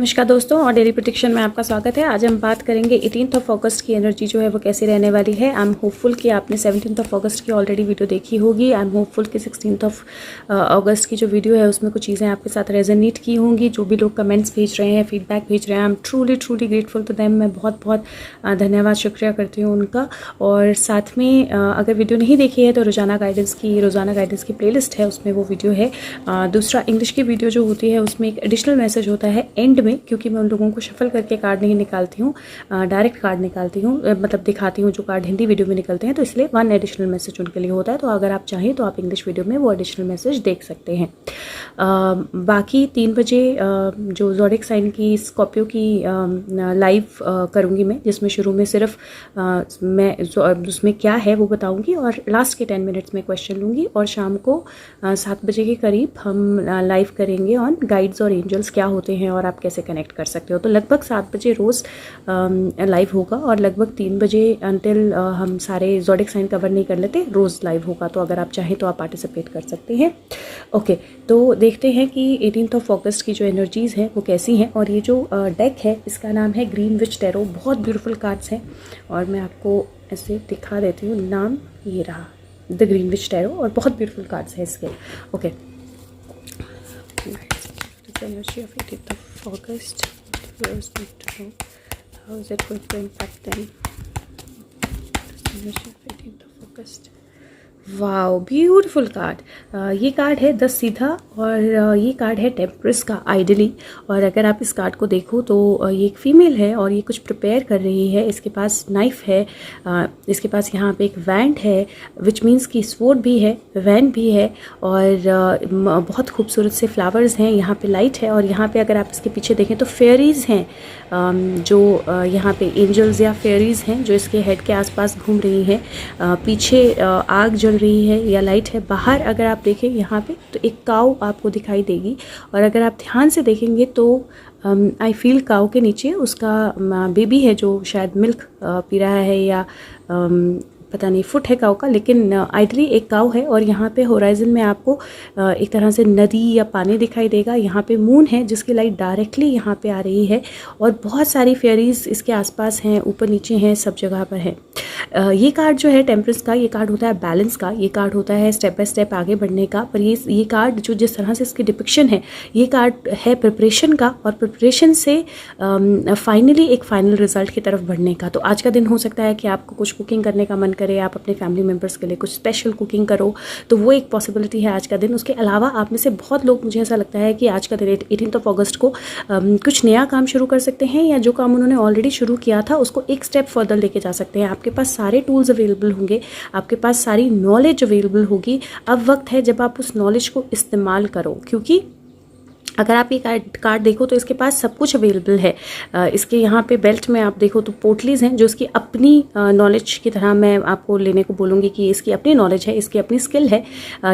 नमस्कार दोस्तों, और डेली प्रेडिक्शन में आपका स्वागत है। आज हम बात करेंगे 18 अगस्त की एनर्जी जो है वो कैसी रहने वाली है। आई एम होपफुल कि आपने 17 अगस्त की ऑलरेडी वीडियो देखी होगी। आई एम होपफुल कि 16 अगस्त की जो वीडियो है उसमें कुछ चीज़ें आपके साथ रेजोनेट की होंगी। जो भी लोग कमेंट्स भेज रहे हैं, फीडबैक भेज रहे हैं, I am truly grateful to them. मैं बहुत धन्यवाद, शुक्रिया करती हूँ उनका। और साथ में अगर वीडियो नहीं देखी है तो रोज़ाना गाइडेंस की प्लेलिस्ट है, उसमें वो वीडियो है। दूसरा, इंग्लिश की वीडियो जो होती है उसमें एक एडिशनल मैसेज होता है एंड में, क्योंकि मैं उन लोगों को शफल करके कार्ड नहीं निकालती हूँ, डायरेक्ट कार्ड निकालती हूँ, मतलब दिखाती हूँ जो कार्ड हिंदी वीडियो में निकलते हैं, तो इसलिए 1 एडिशनल मैसेज उनके लिए होता है। तो अगर आप चाहें तो आप इंग्लिश वीडियो में वो एडिशनल मैसेज देख सकते हैं। बाकी 3 बजे जो ज़ोडिएक साइन की स्कॉर्पियो की लाइव करूँगी मैं, जिसमें शुरू में सिर्फ मैं उसमें क्या है वो बताऊँगी और लास्ट के 10 मिनट्स में क्वेश्चन लूँगी। और शाम को 7 बजे के करीब हम लाइव करेंगे ऑन गाइड्स और एंजल्स क्या होते हैं और आप कैसे कनेक्ट कर सकते हो। तो लगभग 7 बजे रोज़ लाइव होगा और लगभग 3 बजे अंटिल हम सारे ज़ोडिएक साइन कवर नहीं कर लेते, रोज़ लाइव होगा। तो अगर आप चाहें तो आप पार्टिसिपेट कर सकते हैं। ओके, तो देखते हैं कि 18 अगस्त की जो एनर्जीज़ हैं वो कैसी हैं। और ये जो डेक है इसका नाम है ग्रीन विच टैरो। बहुत ब्यूटीफुल कार्ड्स हैं और मैं आपको ऐसे दिखा देती हूँ। नाम ये रहा, द ग्रीन विच टैरो, और बहुत ब्यूटीफुल कार्ड्स हैं इसके। Okay, energy of 18th August. Viewers need to know how is it going to impact them. Energy of 18th August. Wow, beautiful card. ये कार्ड है 10 सीधा और ये कार्ड है टेम्परेस का आइडली। और अगर आप इस कार्ड को देखो तो ये एक फीमेल है और ये कुछ प्रिपेयर कर रही है। इसके पास नाइफ है, इसके पास यहाँ पे एक वैंड है, विच मीन्स कि स्वॉर्ड भी है, वैंड भी है, और बहुत खूबसूरत से फ्लावर्स हैं। यहाँ पे लाइट है और यहाँ पे अगर आप इसके पीछे देखें तो फेरीज़ हैं, जो यहाँ पे एंजल्स या फेरीज़ हैं जो इसके हेड के आसपास घूम रही हैं। पीछे आग जल रही है या लाइट है। बाहर अगर आप देखें यहाँ पे तो एक काऊ आपको दिखाई देगी, और अगर आप ध्यान से देखेंगे तो आई फील काऊ के नीचे उसका बेबी है जो शायद मिल्क पी रहा है, या पता नहीं फुट है काऊ का, लेकिन आइडली एक काऊ है। और यहाँ पे होराइजन में आपको एक तरह से नदी या पानी दिखाई देगा। यहाँ पे मून है जिसकी लाइट डायरेक्टली यहाँ पे आ रही है, और बहुत सारी फेरीज इसके आसपास हैं, ऊपर नीचे हैं, सब जगह पर है। ये कार्ड जो है टेम्परेंस का, ये कार्ड होता है बैलेंस का, ये कार्ड होता है स्टेप बाय स्टेप आगे बढ़ने का। पर ये कार्ड जो जिस तरह से इसकी डिपिक्शन है, ये कार्ड है प्रिपरेशन का, और प्रिपरेशन से फाइनली एक फाइनल रिजल्ट की तरफ बढ़ने का। तो आज का दिन हो सकता है कि आपको कुछ कुकिंग करने का मन करे, आप अपने फैमिली मेम्बर्स के लिए कुछ स्पेशल कुकिंग करो, तो वो एक पॉसिबिलिटी है आज का दिन। उसके अलावा आप में से बहुत लोग, मुझे ऐसा लगता है कि आज का दिन 18 अगस्त को कुछ नया काम शुरू कर सकते हैं, या जो काम उन्होंने ऑलरेडी शुरू किया था उसको एक स्टेप फर्दर लेके जा सकते हैं। आपके पास सारे टूल्स अवेलेबल होंगे, आपके पास सारी नॉलेज अवेलेबल होगी। अब वक्त है जब आप उस नॉलेज को इस्तेमाल करो, क्योंकि अगर आप ये कार्ड देखो तो इसके पास सब कुछ अवेलेबल है। इसके यहाँ पे बेल्ट में आप देखो तो पोटलीज हैं जो इसकी अपनी नॉलेज की तरह मैं आपको लेने को बोलूँगी कि इसकी अपनी नॉलेज है, इसकी अपनी स्किल है।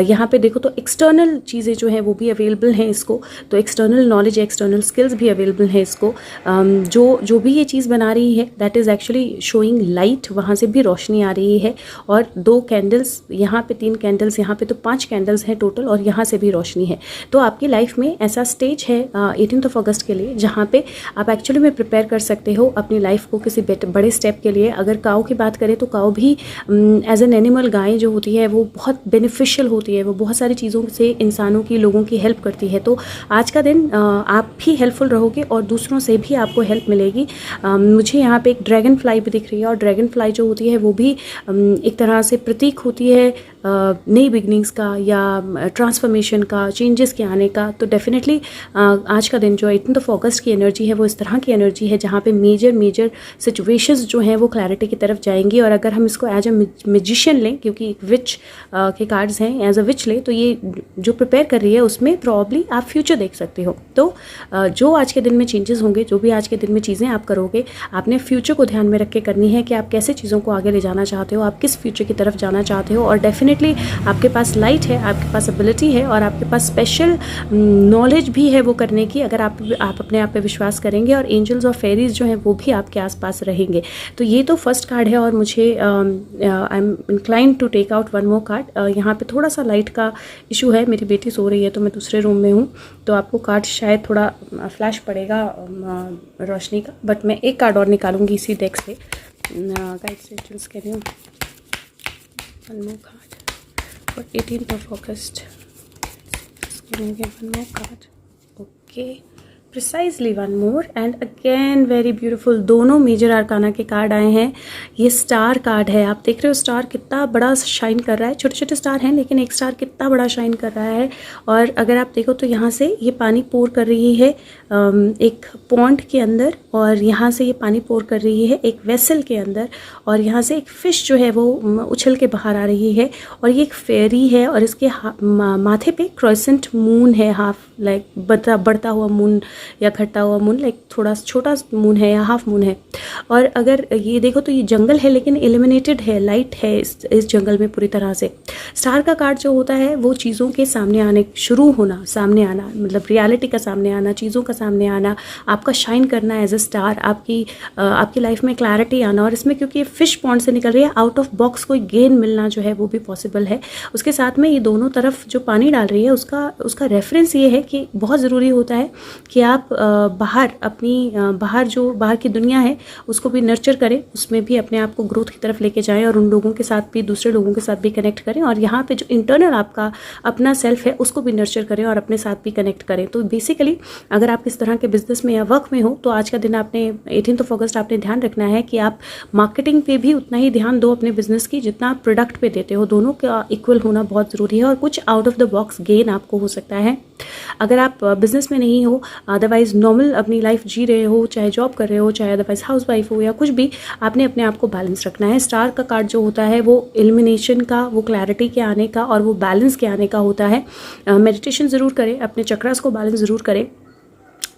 यहाँ पे देखो तो एक्सटर्नल चीज़ें जो हैं वो भी अवेलेबल हैं इसको, तो एक्सटर्नल नॉलेज, एक्सटर्नल स्किल्स भी अवेलेबल हैं इसको। जो भी ये चीज़ बना रही है that is actually showing light, वहाँ से भी रोशनी आ रही है। और 2 कैंडल्स यहाँ पे, 3 कैंडल्स यहाँ पे, तो 5 कैंडल्स हैं टोटल, और यहाँ से भी रोशनी है। तो आपकी लाइफ में ऐसा स्टेज है 18 अगस्त के लिए जहाँ पे आप एक्चुअली में प्रिपेयर कर सकते हो अपनी लाइफ को किसी बड़े स्टेप के लिए। अगर काऊ की बात करें तो काऊ भी एज एन एनिमल, गाय जो होती है वो बहुत बेनिफिशियल होती है, वो बहुत सारी चीज़ों से इंसानों की, लोगों की हेल्प करती है। तो आज का दिन आप भी हेल्पफुल रहोगे और दूसरों से भी आपको हेल्प मिलेगी। मुझे यहाँ पे एक ड्रैगन फ्लाई भी दिख रही है, और ड्रैगन फ्लाई जो होती है वो भी एक तरह से प्रतीक होती है नई बिगनिंग्स का या ट्रांसफॉर्मेशन का, चेंजेस के आने का। तो डेफिनेटली आज का दिन जो 18 अगस्त की एनर्जी है वो इस तरह की एनर्जी है जहाँ पे मेजर सिचुएशंस जो हैं वो क्लैरिटी की तरफ जाएंगी। और अगर हम इसको एज अ मैजिशियन लें, क्योंकि एक विच के कार्ड्स हैं, एज अ विच लें, तो ये जो प्रिपेयर कर रही है उसमें प्रॉब्ली आप फ्यूचर देख सकते हो। तो जो आज के दिन में चेंजेस होंगे, जो भी आज के दिन में चीज़ें आप करोगे, आपने फ्यूचर को ध्यान में रख के करनी है कि आप कैसे चीज़ों को आगे ले जाना चाहते हो, आप किस फ्यूचर की तरफ जाना चाहते हो। और डेफिनेटली डेफिनेटली आपके पास लाइट है, आपके पास एबिलिटी है और आपके पास स्पेशल नॉलेज भी है वो करने की, अगर आप अपने आप पे विश्वास करेंगे। और एंजल्स और फेरीज जो हैं वो भी आपके आसपास रहेंगे। तो ये तो फर्स्ट कार्ड है और मुझे I am inclined to take out one more card. यहाँ पे थोड़ा सा लाइट का इशू है, मेरी बेटी सो रही है तो मैं दूसरे रूम में हूँ, तो आपको कार्ड शायद थोड़ा फ्लैश पड़ेगा रोशनी का, बट मैं एक कार्ड और निकालूंगी इसी डेक से। गाइड्स एंजल्स कह रही हूँ one more card for 18th of August. Can I get one more card? Okay. Precisely one more and again very beautiful. दोनों मेजर आर्काना के कार्ड आए हैं। ये स्टार कार्ड है, आप देख रहे हो स्टार कितना बड़ा शाइन कर रहा है। छोटे छोटे स्टार हैं लेकिन एक स्टार कितना बड़ा शाइन कर रहा है। और अगर आप देखो तो यहाँ से ये पानी पोर कर रही है एक पॉन्ड के अंदर, और यहाँ से ये पानी पोर कर रही है एक वेसल के अंदर, और यहाँ से एक फ़िश जो है वो उछल के बाहर आ रही है। और ये एक फेरी है और इसके माथे पे क्रोसेंट मून है, हाफ लाइक बढ़ता हुआ मून या घटता हुआ मून, लाइक थोड़ा छोटा मून है या हाफ मून है। और अगर ये देखो तो ये जंगल है लेकिन इल्यूमिनेटेड है, लाइट है इस जंगल में पूरी तरह से। स्टार का कार्ड जो होता है वो चीज़ों के सामने आने, शुरू होना, सामने आना, मतलब रियलिटी का सामने आना, चीज़ों का सामने आना, आपका शाइन करना एज अ स्टार, आपकी लाइफ में क्लैरिटी आना। और इसमें क्योंकि ये फिश पॉन्ड से निकल रही है, आउट ऑफ बॉक्स कोई गेन मिलना जो है वो भी पॉसिबल है। उसके साथ में ये दोनों तरफ जो पानी डाल रही है उसका रेफरेंस ये है कि बहुत ज़रूरी होता है कि आप बाहर की दुनिया है उसको भी नर्चर करें, उसमें भी अपने आप को ग्रोथ की तरफ लेके जाएं और उन लोगों के साथ भी, दूसरे लोगों के साथ भी कनेक्ट करें। और यहाँ पे जो इंटरनल आपका अपना सेल्फ है उसको भी नर्चर करें और अपने साथ भी कनेक्ट करें। तो बेसिकली अगर आप इस तरह के बिजनेस में या वर्क में हो तो आज का दिन आपने 18th of August आपने ध्यान रखना है कि आप मार्केटिंग पे भी उतना ही ध्यान दो अपने बिजनेस की जितना आप प्रोडक्ट पे देते हो। दोनों का इक्वल होना बहुत ज़रूरी है और कुछ out of the box gain आपको हो सकता है। अगर आप बिजनेस में नहीं हो, अदरवाइज नॉर्मल अपनी लाइफ जी रहे हो, चाहे जॉब कर रहे हो, चाहे अदरवाइज हाउस वाइफ हो या कुछ भी, आपने अपने आप को बैलेंस रखना है। स्टार का कार्ड जो होता है वो इल्यूमिनेशन का, वो क्लैरिटी के आने का और वो बैलेंस के आने का होता है। मेडिटेशन ज़रूर करें, अपने चक्रास को बैलेंस ज़रूर करें।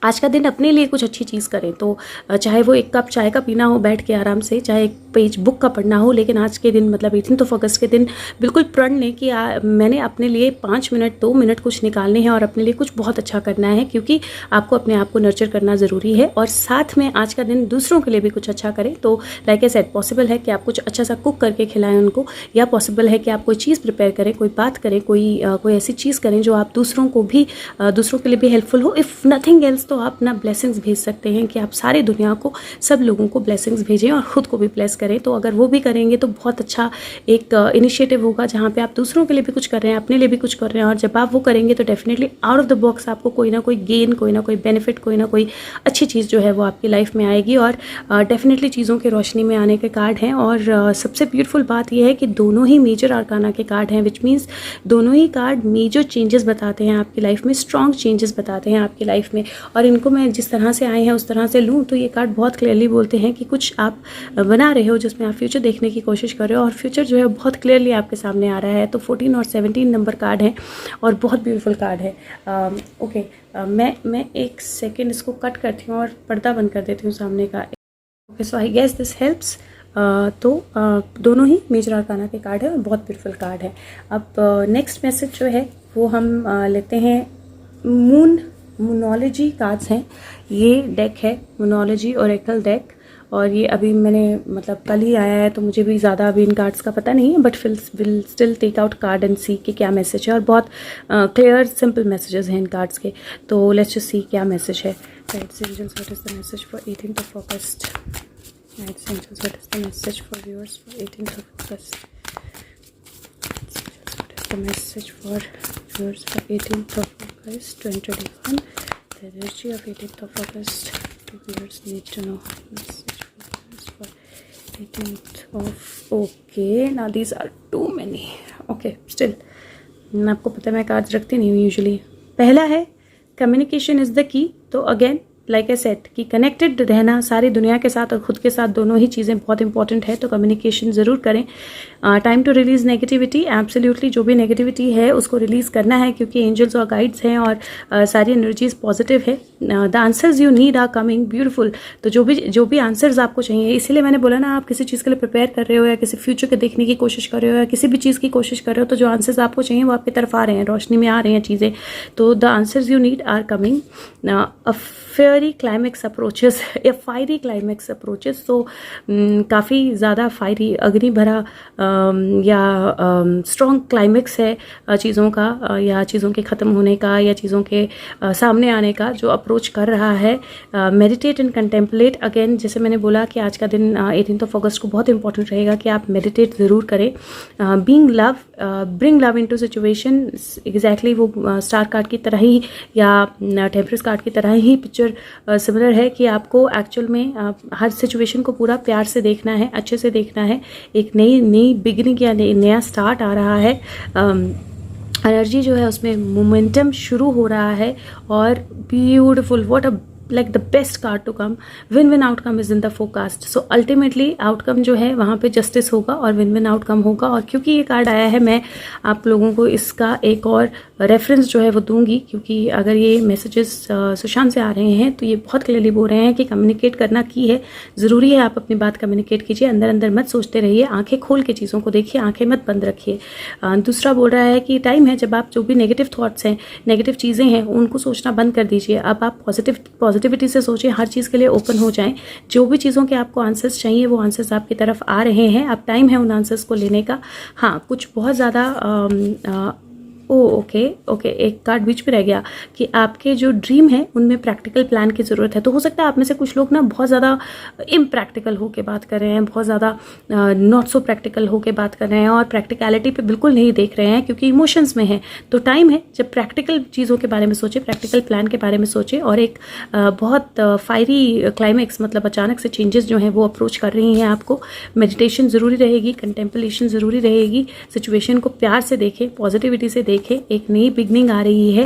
आज का दिन अपने लिए कुछ अच्छी चीज़ करें, तो चाहे वो एक कप चाय का पीना हो बैठ के आराम से, चाहे एक पेज बुक का पढ़ना हो, लेकिन आज के दिन मतलब 18th of August के दिन बिल्कुल प्रण लें कि मैंने अपने लिए 5 मिनट 2 मिनट कुछ निकालने हैं और अपने लिए कुछ बहुत अच्छा करना है, क्योंकि आपको अपने आप को नर्चर करना ज़रूरी है। और साथ में आज का दिन दूसरों के लिए भी कुछ अच्छा करें। तो लाइक आई सेड, पॉसिबल है कि आप कुछ अच्छा सा कुक करके खिलाएं उनको, या पॉसिबल है कि आप कोई चीज़ प्रिपेयर करें, कोई बात करें, कोई ऐसी चीज़ करें जो आप दूसरों के लिए भी हेल्पफुल हो। इफ़ नथिंग एल्स तो आप अपना ब्लेसिंग्स भेज सकते हैं कि आप सारी दुनिया को, सब लोगों को ब्लेसिंग्स भेजें और ख़ुद को भी ब्लेस करें। तो अगर वो भी करेंगे तो बहुत अच्छा एक इनिशिएटिव होगा जहाँ पे आप दूसरों के लिए भी कुछ कर रहे हैं, अपने लिए भी कुछ कर रहे हैं। और जब आप वो करेंगे तो definitely out of the box आपको कोई ना कोई गेन, कोई ना कोई बेनिफिट, कोई ना कोई अच्छी चीज़ जो है वो आपकी लाइफ में आएगी। और डेफिनेटली चीज़ों के रोशनी में आने के कार्ड हैं। और सबसे ब्यूटीफुल बात यह है कि दोनों ही मेजर आर्काना के कार्ड हैं, विच मीन्स दोनों ही कार्ड मेजर चेंजेस बताते हैं आपकी लाइफ में, स्ट्रॉन्ग चेंजेस बताते हैं आपकी लाइफ में। और इनको मैं जिस तरह से आए हैं उस तरह से लूँ तो ये कार्ड बहुत क्लियरली बोलते हैं कि कुछ आप बना रहे हो जिसमें आप फ्यूचर देखने की कोशिश कर रहे हो, और फ्यूचर जो है बहुत क्लियरली आपके सामने आ रहा है। तो 14 और 17 नंबर कार्ड है और बहुत ब्यूटीफुल कार्ड है। ओके, मैं एक सेकेंड इसको कट करती हूँ और पर्दा बंद कर देती हूँ सामने का। Okay, so I guess this helps. दोनों ही मेजर आर्काना के कार्ड है और बहुत ब्यूटीफुल कार्ड है। अब नेक्स्ट मैसेज जो है वो हम लेते हैं मूनोलॉजी कार्ड्स हैं। ये डेक है मूनोलॉजी ओरेकल डेक, और ये अभी मैंने मतलब कल ही आया है तो मुझे भी ज़्यादा अभी इन कार्ड्स का पता नहीं है, but will still take out card and see कि क्या मैसेज है। और बहुत क्लियर सिंपल मैसेजेस हैं इन कार्ड्स के। तो लेट्स जस्ट सी क्या मैसेज है। Guides angels, what is the message for 18th of August? Guides angels, what is the message for viewers for 18th of August? The message for viewers for 18th of August 2021. The energy of 18th of August. The viewers need to know. Message for viewers for 18th of. Okay, now these are too many. Okay, still. आपको पता है मैं cards रखती नहीं हूँ usually. पहला है communication is the key. तो अगेन लाइक आई सेड कि कनेक्टेड रहना सारी दुनिया के साथ और खुद के साथ, दोनों ही चीज़ें बहुत इंपॉर्टेंट है, तो कम्युनिकेशन ज़रूर करें। Time to release negativity, absolutely जो भी नेगेटिविटी है उसको रिलीज़ करना है, क्योंकि एंजल्स और गाइड्स हैं और सारी एनर्जीज पॉजिटिव है। The answers you need are coming, beautiful. तो जो भी आंसर्स आपको चाहिए, इसीलिए मैंने बोला ना, आप किसी चीज़ के लिए प्रिपेयर कर रहे हो या किसी फ्यूचर के देखने की कोशिश कर रहे हो या किसी भी चीज़ की कोशिश कर रहे हो, तो जो आंसर्स आपको चाहिए वो आपकी तरफ आ रहे हैं, रोशनी में आ रही हैं चीज़ें। तो the answers you need are coming. A fairy climax approaches या फायरी क्लाइमेक्स अप्रोचेस, तो काफ़ी ज़्यादा फायरी, अग्नि भरा या स्ट्रॉन्ग क्लाइमेक्स है चीज़ों का, या चीज़ों के ख़त्म होने का, या चीज़ों के सामने आने का जो अप्रोच कर रहा है। मेडिटेट एंड कंटेम्पलेट, अगेन जैसे मैंने बोला कि आज का दिन 18 अगस्त को बहुत इंपॉर्टेंट रहेगा कि आप मेडिटेट ज़रूर करें। Being love, bring love into situation, exactly वो स्टार कार्ड की तरह ही या टेम्परेस कार्ड की तरह ही पिक्चर सिमिलर है कि आपको एक्चुअल में हर सिचुएशन को पूरा प्यार से देखना है, अच्छे से देखना है। एक नई बिगिनिंग या नया स्टार्ट आ रहा है, एनर्जी जो है उसमें मोमेंटम शुरू हो रहा है। और beautiful, what a like the best card to come, win-win outcome is in the forecast. So ultimately outcome जो है वहाँ पे justice होगा और win-win outcome होगा। और क्योंकि ये कार्ड आया है, मैं आप लोगों को इसका एक और रेफरेंस जो है वो दूंगी, क्योंकि अगर ये मैसेजेस सुशांत से आ रहे हैं तो ये बहुत क्लियरली बोल रहे हैं कि कम्युनिकेट करना की है, ज़रूरी है आप अपनी बात कम्युनिकेट कीजिए, अंदर अंदर मत सोचते रहिए, आंखें खोल के चीज़ों को देखिए, आंखें मत बंद रखिए। दूसरा बोल रहा है कि टाइम है जब आप जो भी नेगेटिव थॉट्स हैं, नेगेटिव चीज़ें हैं, उनको सोचना बंद कर दीजिए। अब आप पॉजिटिविटी से सोचें, हर चीज़ के लिए ओपन हो जाएं। जो भी चीज़ों के आपको आंसर्स चाहिए वो आंसर्स आपकी तरफ आ रहे हैं, अब टाइम है उन आंसर्स को लेने का। हाँ, कुछ बहुत ज़्यादा ओके, एक कार्ड बीच में रह गया कि आपके जो ड्रीम है उनमें प्रैक्टिकल प्लान की ज़रूरत है। तो हो सकता है आप में से कुछ लोग ना बहुत ज़्यादा इम्प्रैक्टिकल होके बात कर रहे हैं, बहुत ज़्यादा नॉट सो प्रैक्टिकल होके बात कर रहे हैं और प्रैक्टिकलिटी पे बिल्कुल नहीं देख रहे हैं, क्योंकि इमोशंस में है। तो टाइम है जब प्रैक्टिकल चीज़ों के बारे में सोचें, प्रैक्टिकल प्लान के बारे में सोचें। और एक बहुत फायरी क्लाइमेक्स, मतलब अचानक से चेंजेस जो हैं वो अप्रोच कर रही हैं आपको। मेडिटेशन ज़रूरी रहेगी, कंटेम्पलेशन ज़रूरी रहेगी, सिचुएशन को प्यार से देखें, पॉजिटिविटी से देखें। एक नई बिगनिंग आ रही है,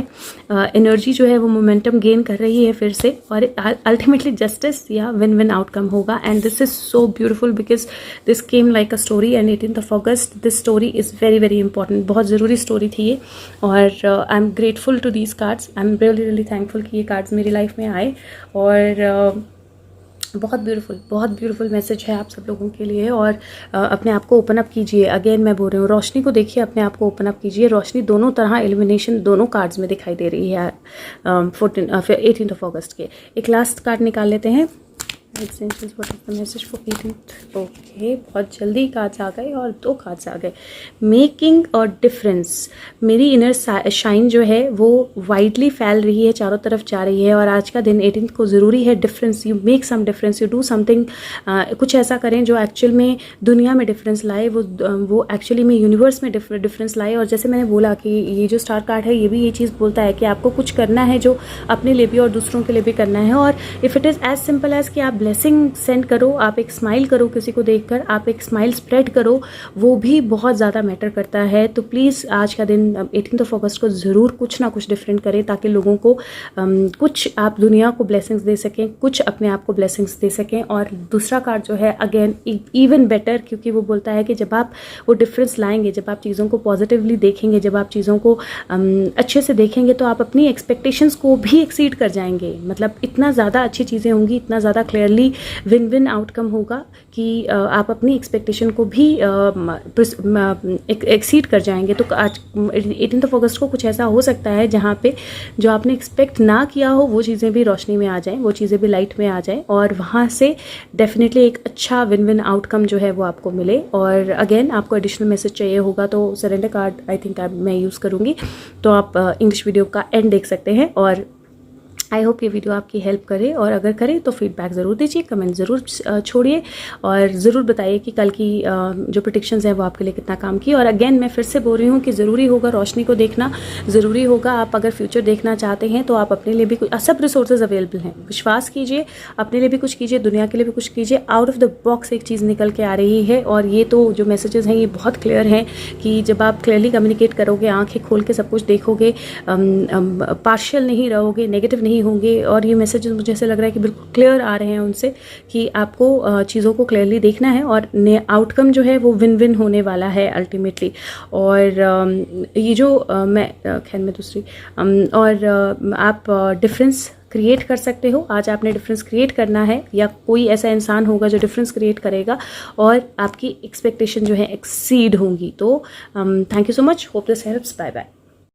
एनर्जी जो है वो मोमेंटम गेन कर रही है फिर से, और अल्टीमेटली जस्टिस या विन विन आउटकम होगा। And this is so beautiful because this came like a story and 18 August this story is very very important. बहुत ज़रूरी स्टोरी थी ये, और I am grateful to these cards. I am really really thankful कि ये cards मेरी life में आए। और बहुत ब्यूटीफुल मैसेज है आप सब लोगों के लिए। और अपने आप को ओपन अप कीजिए। अगेन मैं बोल रही हूँ, रोशनी को देखिए, अपने आप को ओपन अप कीजिए। रोशनी दोनों तरह, एलिमिनेशन दोनों कार्ड्स में दिखाई दे रही है 18 अगस्त के। एक लास्ट कार्ड निकाल लेते हैं। Message for 18th। ओके, बहुत जल्दी कार्ड्स आ गए और 2 कार्ड्स आ गए। मेकिंग और डिफरेंस, मेरी इनर शाइन जो है वो वाइडली फैल रही है, चारों तरफ जा रही है। और आज का दिन 18 को ज़रूरी है difference, you make some difference, you do something, कुछ ऐसा करें जो एक्चुअल में दुनिया में डिफरेंस लाए, वो एक्चुअली में यूनिवर्स में डिफरेंस लाए। और जैसे मैंने बोला कि ये जो स्टार कार्ड है ये भी ये चीज़ बोलता है कि आपको कुछ करना है जो अपने लिए भी और दूसरों के लिए भी करना है। और if it is as simple as कि आप ब्लेसिंग सेंड करो, आप एक स्माइल करो किसी को देखकर, आप एक स्माइल स्प्रेड करो, वो भी बहुत ज़्यादा मैटर करता है। तो प्लीज़ आज का दिन 18 अगस्त को ज़रूर कुछ ना कुछ डिफरेंट करें, ताकि लोगों को कुछ आप दुनिया को ब्लेसिंग्स दे सकें, कुछ अपने आप को ब्लेसिंग्स दे सकें। और दूसरा कार्ड जो है अगेन इवन बेटर, क्योंकि वो बोलता है कि जब आप वो डिफरेंस लाएंगे, जब आप चीज़ों को पॉजिटिवली देखेंगे, जब आप चीज़ों को अच्छे से देखेंगे, तो आप अपनी एक्सपेक्टेशंस को भी एक्सीड कर जाएंगे। मतलब इतना ज़्यादा अच्छी चीज़ें होंगी, इतना ज़्यादा क्लियरली विन विन आउटकम होगा कि आप अपनी एक्सपेक्टेशन को भी एक्सीड कर जाएंगे। तो आज 18 अगस्त को कुछ ऐसा हो सकता है जहाँ पे जो आपने एक्सपेक्ट ना किया हो वो चीज़ें भी रोशनी में आ जाएं, वो चीज़ें भी लाइट में आ जाएं, और वहाँ से डेफिनेटली एक अच्छा विन विन आउटकम जो है वो आपको मिले। और अगेन आपको एडिशनल मैसेज चाहिए होगा तो सरेंडर कार्ड आई थिंक मैं यूज़ करूँगी, तो आप इंग्लिश वीडियो का एंड देख सकते हैं। और आई होप ये वीडियो आपकी हेल्प करे, और अगर करे तो फीडबैक ज़रूर दीजिए, कमेंट ज़रूर छोड़िए, और ज़रूर बताइए कि कल की जो प्रेडिक्शंस हैं वो आपके लिए कितना काम की। और अगेन मैं फिर से बोल रही हूँ कि ज़रूरी होगा रोशनी को देखना, ज़रूरी होगा। आप अगर फ्यूचर देखना चाहते हैं तो आप अपने लिए भी कुछ, सब रिसोर्सेज अवेलेबल हैं, विश्वास कीजिए, अपने लिए भी कुछ कीजिए, दुनिया के लिए भी कुछ कीजिए। आउट ऑफ द बॉक्स एक चीज़ निकल के आ रही है, और ये तो जो मैसेजेस हैं ये बहुत क्लियर हैं कि जब आप क्लियरली कम्युनिकेट करोगे, आँखें खोल के सब कुछ देखोगे, पार्शियल नहीं रहोगे, नेगेटिव नहीं होंगे और ये मैसेजेस मुझे ऐसे लग रहा है कि बिल्कुल क्लियर आ रहे हैं उनसे कि आपको चीज़ों को क्लियरली देखना है और आउटकम जो है वो विन विन होने वाला है अल्टीमेटली। और ये जो खैर मैं दूसरी और आप डिफरेंस क्रिएट कर सकते हो। आज आपने डिफरेंस क्रिएट करना है या कोई ऐसा इंसान होगा जो डिफरेंस क्रिएट करेगा और आपकी एक्सपेक्टेशन जो है एक्सीड होंगी। तो thank you so much, hope this helps, bye bye.